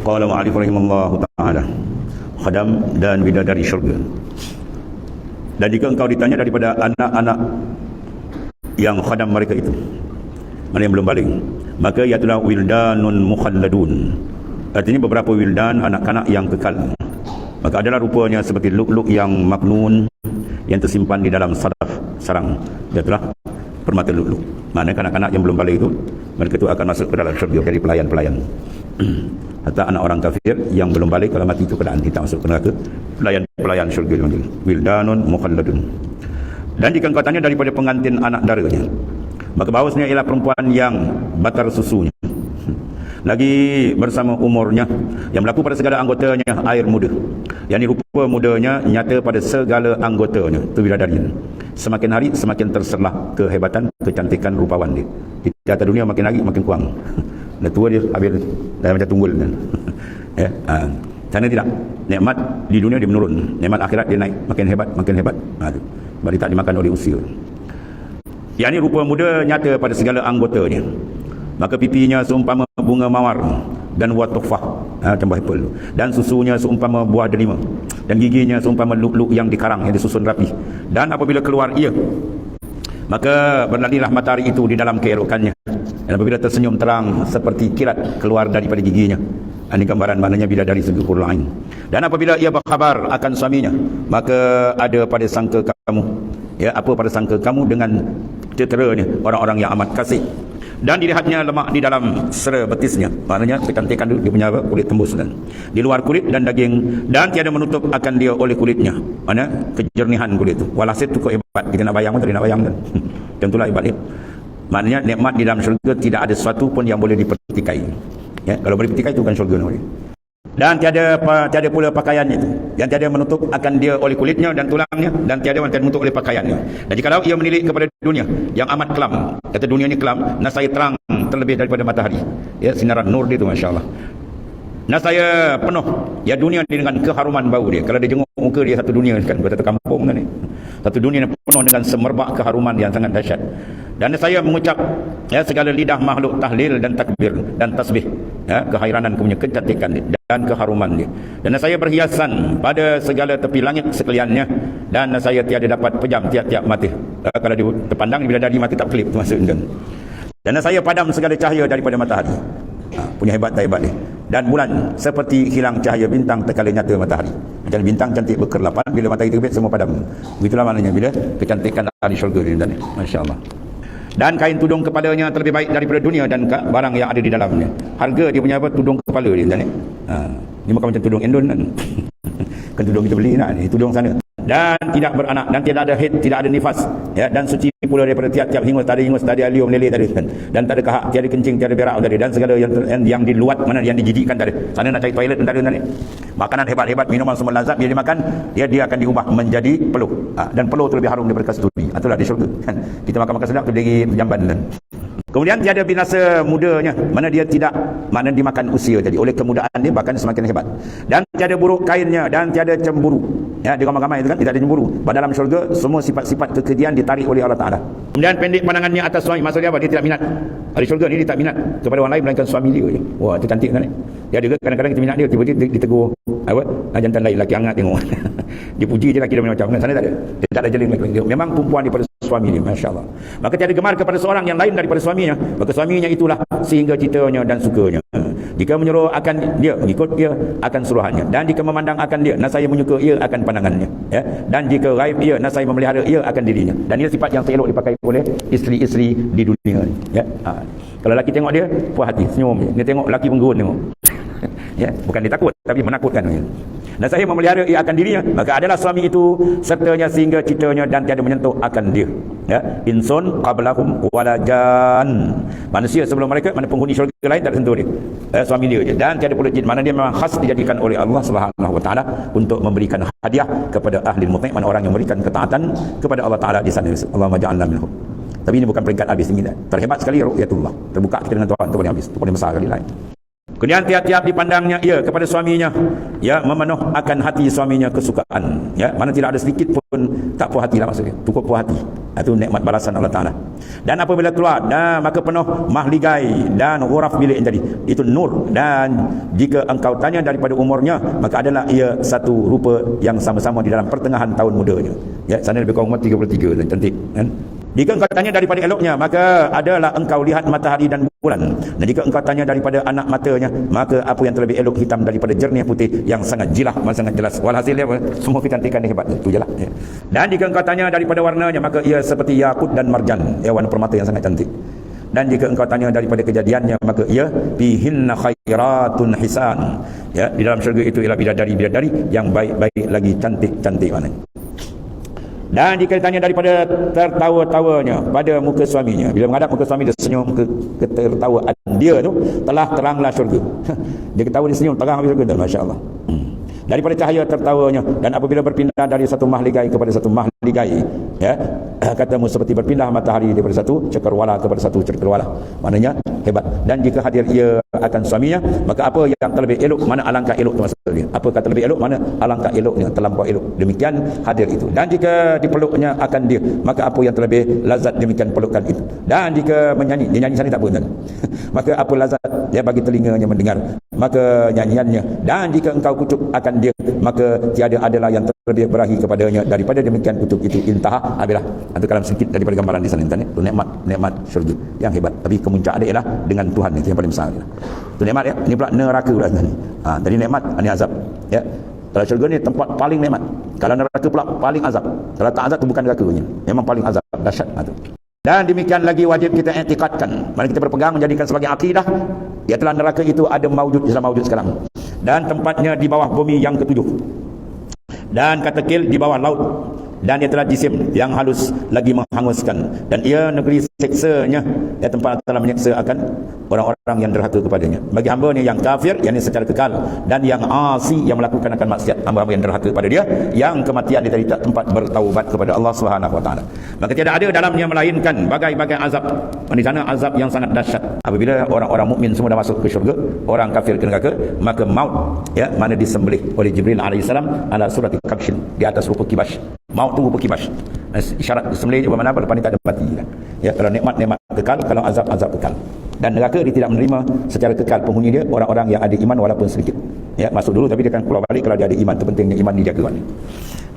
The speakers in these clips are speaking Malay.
Qala ma'alif rahimallahu ta'ala, khadam dan bidadari syurga. Dan jika engkau ditanya daripada anak-anak yang khadam mereka itu, mana yang belum balik, maka iatulah wildanun mukhalladun, artinya beberapa wildan, anak-anak yang kekal. Maka adalah rupanya seperti luk-luk yang maknun yang tersimpan di dalam sadaf sarang, iatulah permata luk-luk. Mana kanak-kanak yang belum balik itu, mereka itu akan masuk ke dalam syurga dari pelayan-pelayan. Hatta anak orang kafir yang belum balik, kalau mati itu keadaan tidak masuk ke neraka, pelayan-pelayan syurga itu wildanun mukhalladun. Dan jika engkau tanya daripada pengantin anak daranya, maka bahawasanya ialah perempuan yang batar susunya lagi bersama umurnya, yang berlaku pada segala anggotanya air muda, yang rupa mudanya nyata pada segala anggotanya, itu bidadari. Semakin hari semakin terserlah kehebatan, kecantikan rupawan dia. Di atas dunia makin hari makin kurang. Dah tua dia habis dah macam tunggul kan. Ya, sana tidak. Nikmat di dunia dia menurun, nikmat akhirat dia naik, makin hebat, makin hebat. Tu. Bari tak dimakan oleh usia. Yang ini rupa muda nyata pada segala anggotanya. Maka pipinya seumpama bunga mawar dan buah tufah, macam buah apple. Dan susunya seumpama buah delima, dan giginya seumpama luk-luk yang dikarang, yang disusun rapi. Dan apabila keluar ia, maka berlarilah matahari itu di dalam keelokannya. Dan apabila tersenyum terang seperti kilat keluar daripada giginya. Ini gambaran maknanya bidadari segi hurul ain. Dan apabila ia berkhabar akan suaminya, maka ada pada sangka kamu, ya, apa pada sangka kamu dengan ceteranya orang-orang yang amat kasih. Dan dilihatnya lemak di dalam sera betisnya, maknanya kecantikan dia punya apa? Kulit tembus dan di luar kulit dan daging, dan tiada menutup akan dia oleh kulitnya, mana kejernihan kulit itu. Walhasil itu kok hebat, kita nak bayang pun tak nak bayang kan. Tentulah hebat dia. Maknanya nikmat di dalam syurga tidak ada sesuatu pun yang boleh dipertikai. Ya, kalau boleh dipertikai itu bukan syurga namanya. Dan tiada pula pakaiannya itu, yang tiada menutup akan dia oleh kulitnya dan tulangnya, dan tiada menutup oleh pakaiannya. Dan jikalau ia menilik kepada dunia yang amat kelam, kata dunia ini kelam, nasaya terang terlebih daripada matahari, ya, sinaran nur dia itu, masya-Allah. Nasaya penuh, ya, dunia ini dengan keharuman bau dia. Kalau dia jenguk muka dia, satu dunia kan, satu kampung kan ni. Satu dunia yang penuh dengan semerbak keharuman yang sangat dahsyat. Dan saya mengucap, ya, segala lidah makhluk tahlil dan takbir dan tasbih, ya, kehairanan punya kecantikan dia dan keharuman dia. Dan saya berhiasan pada segala tepi langit sekaliannya, dan saya tiada dapat pejam tiap-tiap mati. Kalau dia terpandang bila dari mati tak kelip tu maksudnya. Dan saya padam segala cahaya daripada matahari. Punya hebat tak hebat dia. Dan bulan seperti hilang cahaya bintang terkala nyata matahari. Macam bintang cantik berkerlapan, bila matahari terbit semua padam. Begitulah maknanya bila kecantikan ahli syurga ni, masya-Allah. Dan kain tudung kepalanya terlebih baik daripada dunia dan barang yang ada di dalamnya. Harga dia punya apa? Tudung kepala dia ni. Ini bukan macam tudung Indon kan. Kan tudung kita beli nak, ni tudung sana. Dan tidak beranak, dan tidak ada haid, tidak ada nifas, ya, dan suci pula daripada tiap-tiap hingus, tak ada alium meleleh tadi kan. Dan tak ada kahak, tiada kencing, tiada berak tadi, dan segala yang diluat, mana yang dijidikkan tadi. Sana nak cari toilet dan tadi. Makanan hebat-hebat, minuman semua lazat, bila dimakan dia akan diubah menjadi peluh. Dan peluh itu lebih harum daripada kasturi. Itulah di syurga kan. Kita makan sedap tu lagi jamban kan. Kemudian tiada binasa mudanya, mana dia tidak, mana dimakan usia jadi oleh kemudahan dia bahkan semakin hebat. Dan tiada buruk kainnya, dan tiada cemburu. Ya, di ramai-ramai itu kan tidak ada cemburu. Pada dalam syurga semua sifat-sifat kekejian ditarik oleh Allah Taala. Kemudian pendek pandangannya atas suami, maksudnya apa? Dia tidak minat. Ahli syurga ni dia tak minat kepada orang lain melainkan suami dia je. Wah, itu cantik kan ni. Dia ada kadang-kadang kita minat dia, tiba-tiba ditegur apa? Jantan lain lelaki hangat tengok. Dipuji je lelaki dia macam kan. Sana tak ada. Dia tak ada jeling lelaki. Memang perempuan daripada suami dia, masya-Allah. Maka tiada gemar kepada seorang yang lain daripada suaminya, maka suaminya itulah sehingga cintanya dan sukanya. Jika menyuruh akan dia, mengikut ia akan suruhannya. Dan jika memandang akan dia, nasaya menyuka ia akan pandangannya, ya. Dan jika raib ia, nasaya memelihara ia akan dirinya. Dan ia sifat yang seelok dipakai oleh isteri-isteri di dunia, ya. Kalau lelaki tengok dia puas hati, senyum je. Dia tengok lelaki penggerun tengok. Ya, bukan dia takut tapi menakutkan dia. Dan saya memelihara ia akan dirinya, maka adalah suami itu sertanya sehingga citanya dan tiada menyentuh akan dia, ya. Insun qablahum walajan, manusia sebelum mereka, mana penghuni syurga lain tak sentuh dia, suami dia je. Dan tiada pula jin, mana dia memang khas dijadikan oleh Allah Subhanahu wa taala untuk memberikan hadiah kepada ahli muti', mana orang yang memberikan ketaatan kepada Allah Taala di sana. Allahumma ja'alna minhum. Tapi ini bukan peringkat habis, ini terhebat sekali ru'yatullah, terbuka kita dengan Tuhan, itu paling habis, itu paling besar sekali lain. Kemudian tiap-tiap dipandangnya ia kepada suaminya, ya, memenuh akan hati suaminya kesukaan, ya, mana tidak ada sedikit pun tak puas hati lah maksudnya, cukup puas hati. Itu nikmat balasan Allah Ta'ala. Dan apabila keluar, maka penuh mahligai dan ghuraf bilik yang jadi itu nur. Dan jika engkau tanya daripada umurnya, maka adalah ia satu rupa yang sama-sama di dalam pertengahan tahun mudanya, ya, sana lebih kurang umur 33 dan cantik, kan? Jika engkau tanya daripada eloknya, maka adalah engkau lihat matahari dan bulan. Dan jika engkau tanya daripada anak matanya, maka apa yang terlebih elok hitam daripada jernih putih yang sangat jilah, sangat jelas. Walhasil apa? Semua kecantikan dia hebat. Itu je lah, ya. Dan jika engkau tanya daripada warnanya, maka ia seperti yakut dan marjan, ya, warna permata yang sangat cantik. Dan jika engkau tanya daripada kejadiannya, maka ia fihinna khairatun hisan, ya, di dalam syurga itu ialah bidadari-bidadari yang baik-baik lagi, cantik-cantik mana. Dan jika ditanya daripada tertawa-tawanya pada muka suaminya, bila menghadap muka suami dia senyum, ketertawaan dia tu telah teranglah syurga. Dia ketawa, dia senyum, terang habis syurga, masya-Allah. Daripada cahaya tertawanya, dan apabila berpindah dari satu mahligai kepada satu mahligai, ya, katamu seperti berpindah matahari daripada satu cakrawala kepada satu cakrawala, maknanya hebat. Dan jika hadir ia akan suaminya, maka apa yang terlebih elok, mana alangkah elok tu maksudnya. Apa kata lebih elok, mana alangkah eloknya, terlampau elok. Demikian hadir itu. Dan jika dipeluknya akan dia, maka apa yang terlebih lazat demikian pelukan itu. Dan jika menyanyi, dia nyanyi sana tak apa, maka apa lazat ya bagi telinganya mendengar, maka nyanyiannya. Dan jika engkau kucuk akan dia, maka tiada adalah yang terlebih berahi kepadanya daripada demikian kucuk itu. Intaha, habislah. Itu kalam sedikit daripada gambaran di sana, itu nikmat syurga yang hebat. Tapi kemuncak dia ialah dengan Tuhan, itu yang paling besar. Itu nikmat, ya. Ini pula neraka pula tadi. Tadi nikmat, ini azab, ya. Kalau syurga ni tempat paling nikmat, kalau neraka pula paling azab. Kalau tak azab tu bukan nerakanya, memang paling azab, dahsyat. Dan demikian lagi wajib kita i'tikadkan, mari kita berpegang menjadikan sebagai akidah, ia telah neraka itu ada maujud, Islam maujud sekarang, dan tempatnya di bawah bumi yang ketujuh, dan katakil di bawah laut, dan ia telah jisim yang halus lagi menghanguskan, dan ia negeri seksanya, ya, tempat telah menyeksa akan orang-orang yang derhaka kepadanya. Bagi hamba-Nya yang kafir, yakni secara kekal, dan yang asi, yang melakukan akan maksiat, hamba-hamba yang derhaka kepada dia, yang kematian dia tidak tempat bertaubat kepada Allah Subhanahu wa taala. Maka tidak ada dalamnya melainkan bagai-bagai azab. Di sana azab yang sangat dahsyat. Apabila orang-orang mukmin semua dah masuk ke syurga, orang kafir ke neraka, maka maut, ya, mana disembelih oleh Jibril alaihissalam ala surati kabshin, di atas rupa kibas. Maut tu rupa kibas. Isyarat disembelih bagaimana lepas ni tak ada mati. Ya, kalau nikmat kekal, kalau azab kekal. Dan neraka dia tidak menerima secara kekal penghuni dia orang-orang yang ada iman walaupun sedikit. Ya, masuk dulu tapi dia akan keluar balik kalau dia ada iman. Itu pentingnya iman dijaga.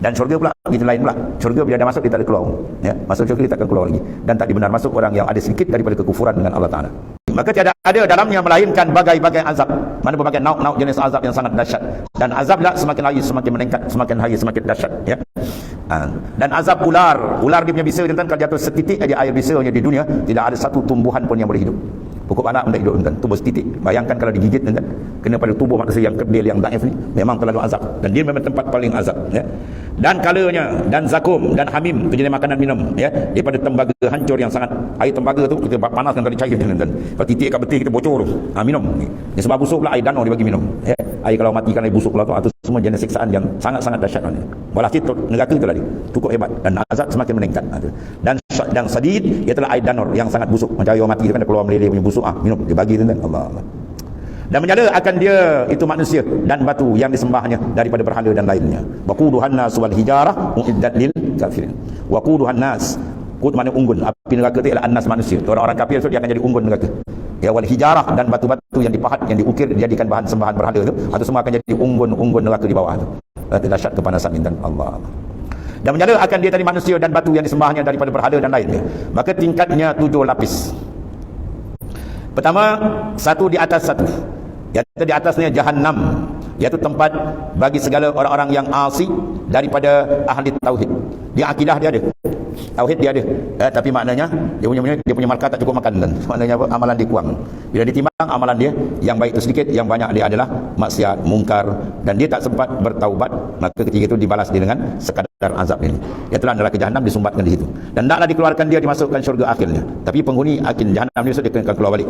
Dan syurga pula begitu lain pula. Syurga bila dah masuk dia tak ada keluar. Ya, masuk syurga dia tak akan keluar lagi. Dan tak dibenar masuk orang yang ada sedikit daripada kekufuran dengan Allah Taala. Maka tiada ada dalamnya melainkan bagai-bagai azab. Mana berbagai nauk-nauk jenis azab yang sangat dahsyat. Dan azablah semakin hari semakin meningkat, semakin hari semakin dahsyat, ya. Dan azab ular dia punya bisa, tuan, kalau jatuh setitik aja air bisanya di dunia, tidak ada satu tumbuhan pun yang boleh hidup. Pokok anak tidak hidup, tuan, tubuh setitik. Bayangkan kalau digigit, tuan, kena pada tubuh manusia yang kerdil, yang daif ni, memang terlalu azab. Dan dia memang tempat paling azab, ya. Dan kalanya, dan zakum, dan hamim, itu jenis makanan minum, ya, daripada tembaga hancur yang sangat, air tembaga tu kita panaskan kali cair, tuan. Kalau titik kat betul kita bocor tu, minum. Ini sebab busuk pula air danau dia bagi minum, ya. Air kalau matikan air busuk pula tu, itu semua jenis siksaan yang sangat-sangat dahsyat. Walhasil neraka itu tadi cukup hebat, dan azab semakin meningkat. Dan sadid, ia telah air danur yang sangat busuk, macam air mati kan, dia keluar meleleh punya busuk, minum dia bagi, tuan. Allah. Dan menyala akan dia itu manusia dan batu yang disembahnya daripada berhala dan lainnya. Waquduhan nas wal hijarah uiddat lil kafirin. Waquduhan nas, qud mana unggun, api neraka itu ialah annas manusia. Orang-orang kafir itu dia akan jadi unggun neraka. Ya, wal hijarah, dan batu-batu yang dipahat, yang diukir, dijadikan bahan sembahan berhala itu, atau semua akan jadi unggun-unggun neraka di bawah itu. Dahsyat kepanasan intan Allah. Dan menyala akan dia tadi manusia dan batu yang disembahnya daripada berhala dan lainnya. Maka tingkatnya 7 lapis. Pertama, satu di atas satu, iaitu di atasnya Jahannam, iaitu tempat bagi segala orang-orang yang asi daripada ahli tauhid. Dia akidah dia ada, tauhid dia ada, tapi maknanya dia punya markah tak cukup makan, dan maknanya apa? Amalan dia kurang. Bila ditimbang amalan dia, yang baik itu sedikit, yang banyak dia adalah maksiat, mungkar, dan dia tak sempat bertaubat, maka ketika itu dibalas dia dengan sekadar azab ini. Ia telah neraka Jahannam disumbatkan di situ, dan taklah dikeluarkan dia dimasukkan syurga akhirnya. Tapi penghuni akhir Jahannam ni dia akan keluar balik.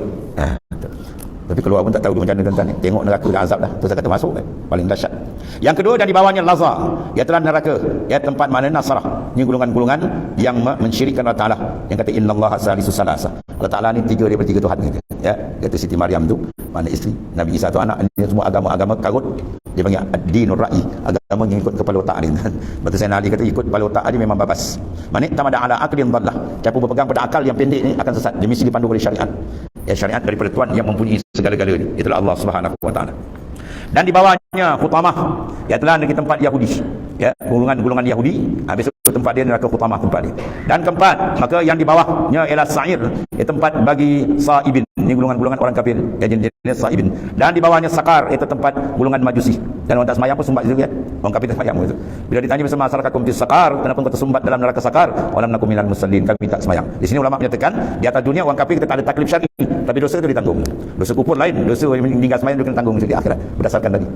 Tapi keluar pun tak tahu dia macam mana, tuan-tuan. Tengok neraka dah azab dah, terus kata masuk, paling dahsyat. Yang kedua, dan di bawahnya Lazar, ia telah neraka, ia tempat mana Nasrah, ini golongan-golongan yang mensyirikkan Allah Ta'ala, yang kata innallaha salisu salasa, Allah Ta'ala ni 3 daripada 3 Tuhan kata. Ya, kata Siti Maryam tu, mana isteri, Nabi Isa tu anak, ini semua agama-agama karut. Dia panggil ad-dinur ra'i, agama yang ikut kepala otak dia. Betul Sayyidina Ali kata ikut kepala otak dia memang babas. Manik tamada ala aqlin dhallah. Siapa berpegang pada akal yang pendek ni akan sesat. Dia mesti dipandu oleh syariat. Ya, syariat daripada Tuhan yang mempunyai segala-galanya. Itulah Allah Subhanahu wa taala. Dan di bawahnya Khutamah, iaitu negeri tempat Yahudi. Ya, golongan Yahudi, besok tempat dia neraka Khutamah tempat dia. Dan keempat, maka yang di bawahnya ialah Sa'ir, iaitu tempat bagi Sa'ibin. Ini golongan orang kafir, ya, jenis Sa'ibin. Dan di bawahnya Sakar, iaitu tempat golongan Majusi. Dan orang tak semayang pun sumbat juga, ya. Orang kafir tak semayang pun itu. Bila ditanya bersama masyarakat kumtis Sakar, kenapa kau tersumbat dalam neraka Sakar? Walam nakum minal musallin, kami tak semayang. Di sini ulama menyatakan, di atas dunia orang kafir kita tak ada taklif syar'i, tapi dosa itu ditanggung. Dosa kufur lain, dosa meninggal semayang dia kena tanggung di akhirat berdasarkan tadi.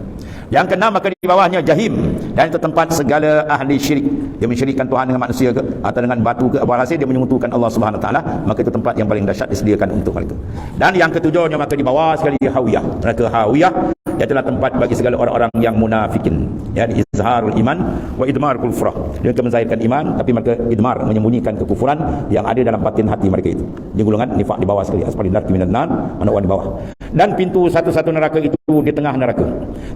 Yang keenam, maka di bawahnya Jahim, dan itu tempat segala ahli syirik. Dia mensyirikkan Tuhan dengan manusia ke, atau dengan batu ke, apa hasil dia menyekutukan Allah Subhanahu Wa Taala, maka itu tempat yang paling dahsyat disediakan untuk mereka. Dan yang ketujuhnya, maka di bawah sekali Hawiyah. Neraka Hawiyah ialah tempat bagi segala orang-orang yang munafikin, ya, izharul iman wa idmar kufrah. Dia akan menzahirkan iman tapi mereka idmar, menyembunyikan kekufuran yang ada dalam batin hati mereka itu. Dia golongan nifak di bawah sekali, asfalin darki minan nar, mana di bawah. Dan pintu satu-satu neraka itu di tengah neraka.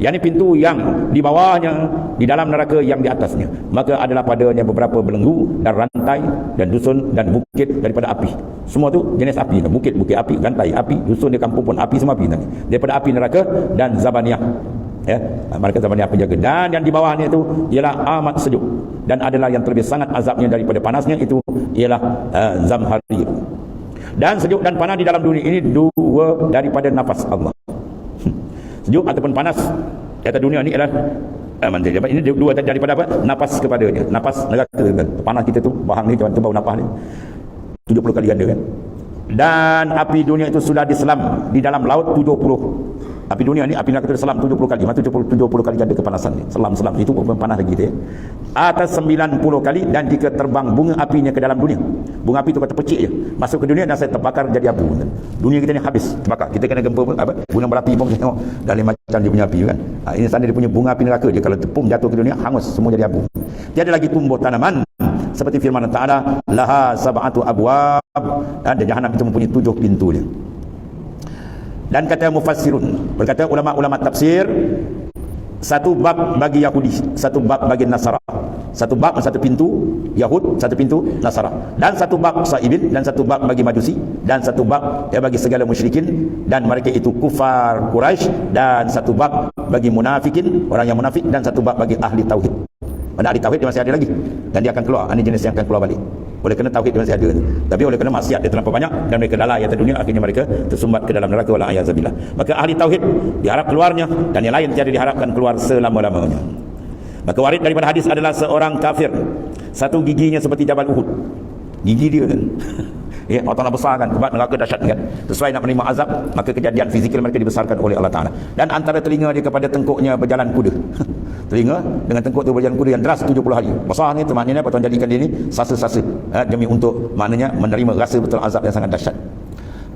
Yang ini pintu yang di bawahnya, di dalam neraka yang di atasnya. Maka adalah padanya beberapa belenggu dan rantai dan dusun dan bukit daripada api. Semua tu jenis api, bukit api, rantai api, dusun di kampung pun api, semua api tadi. Daripada api neraka dan Zabaniyah. Ya, mereka Zabaniyah penjaga. Dan yang di bawahnya itu ialah amat sejuk dan adalah yang terlebih sangat azabnya daripada panasnya itu ialah Zamharir. Dan sejuk dan panas di dalam dunia ini dua daripada nafas Allah. Sejuk ataupun panas kata dunia ni adalah ini dua daripada apa? Nafas kepadanya. Nafas neraka kan. Panas kita tu, bahang ni macam tu bau nafas ni 70 kali ganda kan. Dan api dunia itu sudah diselam di dalam laut 70. Api dunia ni, api neraka itu selam 70 kali. 70 kali ganda kepanasan ni. Selam itu pun panas lagi dia. Atas 90 kali, dan jika terbang bunga apinya ke dalam dunia. Bunga api itu kata pecik je. Masuk ke dunia dan saya terbakar jadi abu. Dunia kita ni habis terbakar. Kita kena gempa apa? Gunung berapi pun tengok dari macam dia punya api kan. Ini sana dia punya bunga api neraka dia, kalau tepung jatuh ke dunia hangus semua jadi abu. Tiada lagi tumbuh tanaman seperti firman Allah Ta'ala, laha sab'atu abwab, dan jahanam itu mempunyai 7 pintu dia. Dan kata mufassirun, berkata ulama-ulama tafsir, satu bab bagi Yahudi, satu bab bagi Nasara. Satu bab, satu pintu Yahud, satu pintu Nasara. Dan satu bab Sa'ibin, dan satu bab bagi Majusi, dan satu bab ya bagi segala musyrikin, dan mereka itu kufar Quraisy, dan satu bab bagi munafikin, orang yang munafik, dan satu bab bagi ahli tauhid. Pada ahli tauhid dia masih ada lagi, dan dia akan keluar. Ini jenis yang akan keluar balik. Oleh kerana tauhid dia masih ada, tapi oleh kerana maksiat dia terlampau banyak dan mereka lalai atas dunia, akhirnya mereka tersumbat ke dalam neraka wal a'yazabillah. Maka ahli tauhid diharap keluarnya, dan yang lain tiada diharapkan keluar selama-lamanya. Maka warid daripada hadis adalah seorang kafir, satu giginya seperti Jabal Uhud. Gigi dia kan ya, Allah Ta'ala besarkan, sebab neraka dahsyat kan. Sesuai nak menerima azab, maka kejadian fizikal mereka dibesarkan oleh Allah Ta'ala. Dan antara telinga dia kepada tengkuknya berjalan kuda. Telinga dengan tengkuk tu berjalan kuda yang deras 70 hari. Besar ni, maknanya apa? Tuan jadikan dia ni sasa-sasa, demi untuk maknanya menerima rasa betul azab yang sangat dahsyat.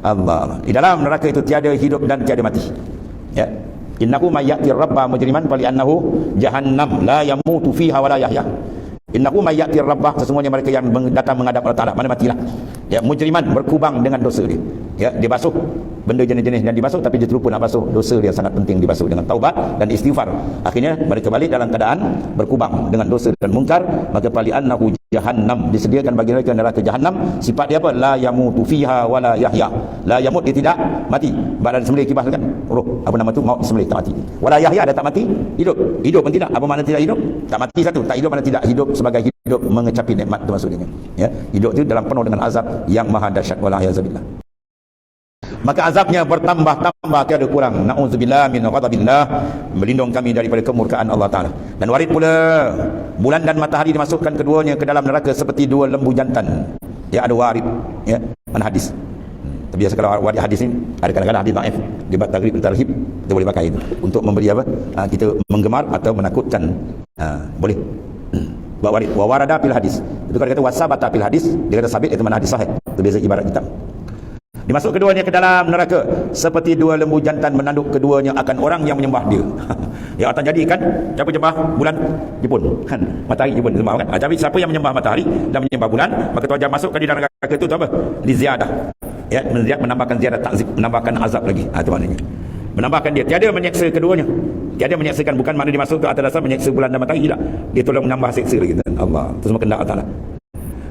Allah. Di dalam neraka itu tiada hidup dan tiada mati. Ya. Innahu may ya'ti rabba mujriman fali annahu jahannam la yamutu fiha wa la yahya. Innahu may ya'ti rabbah, sesungguhnya mereka yang datang menghadap Allah Ta'ala, mana matilah. Ya, mujriman, berkubang dengan dosa dia. Ya, dia basuh benda jenis-jenis yang dibasuh, tapi dia terlupa nak basuh dosa dia, sangat penting dibasuh dengan taubat dan istighfar. Akhirnya mereka balik dalam keadaan berkubang dengan dosa dan mungkar, maka fali annahu jahannam, disediakan bagi mereka neraka jahannam. Sifat dia apa? La yamutu fiha wa la yahya. La yamut, dia tidak mati. Badan sembelih kibas kan, roh apa nama tu, maut sembelih tak mati. Wala yahya, dia tak mati, hidup. Hidup pun tidak. Apa makna tidak hidup? Tak mati satu, tak hidup mana tidak hidup sebagai hidup mengecapi nikmat, itu maksudnya. Ya, hidup itu dalam penuh dengan azab yang maha dahsyat, wala yazabillah. Maka azabnya bertambah-tambah, tiada kurang. Na'udzubillah min ghadabillah, melindung kami daripada kemurkaan Allah Ta'ala. Dan warid pula bulan dan matahari dimasukkan keduanya ke dalam neraka seperti dua lembu jantan. Ya, ada warid, ya, mana hadis. Biasa kalau warid hadis ni ada kadang-kadang hadis dhaif, di bab targhib dan tarhib kita boleh pakai itu untuk memberi apa? Kita menggemar atau menakutkan. Boleh. Bab warid wa warada fil hadis. Itu kalau kata wasabata fil hadis, dia kata sabit, itu mana hadis sahih. Itu biasa ibarat kitab. Dimasuk keduanya ke dalam neraka seperti dua lembu jantan menanduk keduanya akan orang yang menyembah dia. Ya, akan jadikan siapa menyembah bulan Jepun kan, matahari Jepun sembah kan. Tapi siapa yang menyembah matahari dan menyembah bulan, maka tu ajar masukkan di dalam neraka itu apa? Li ziyadah. ya, menambahkan ziyadah takzib, menambahkan azab lagi. Itu maknanya. Menambahkan dia, tiada menyeksa keduanya. Tiada menyeksakan, bukan makna dimasuk ke atas dasar menyeksa bulan dan matahari, tidak. Dia tolong menambah seksa lagi. Allah, itu semua kehendak Allah Taala.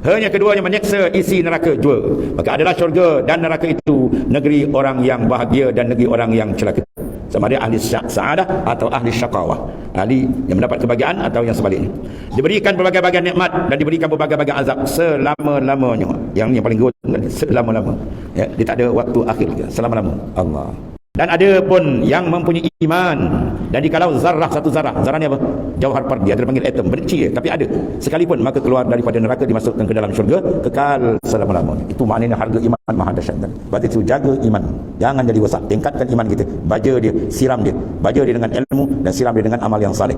Hanya keduanya menyeksa isi neraka jua. Maka adalah syurga dan neraka itu negeri orang yang bahagia dan negeri orang yang celaka. Sama ada ahli sa'adah atau ahli syaqawah. Ahli yang mendapat kebahagiaan atau yang sebaliknya. Diberikan berbagai-bagai nikmat dan diberikan berbagai-bagai azab selama-lamanya. Yang paling gol selama-lama. Ya, dia tak ada waktu akhir, selama-lama. Allah. Dan ada pun yang mempunyai iman, dan dikalau zarah, satu zarah ni apa? Jauhar pardi, ada panggil atom, kecil tapi ada sekalipun, maka keluar daripada neraka dimasukkan ke dalam syurga kekal selama-lamanya. Itu maknanya harga iman maha dahsyat. Sebab itu jaga iman, jangan jadi rosak. Tingkatkan iman kita, baca dia, siram dia, baca dia dengan ilmu dan siram dia dengan amal yang saleh.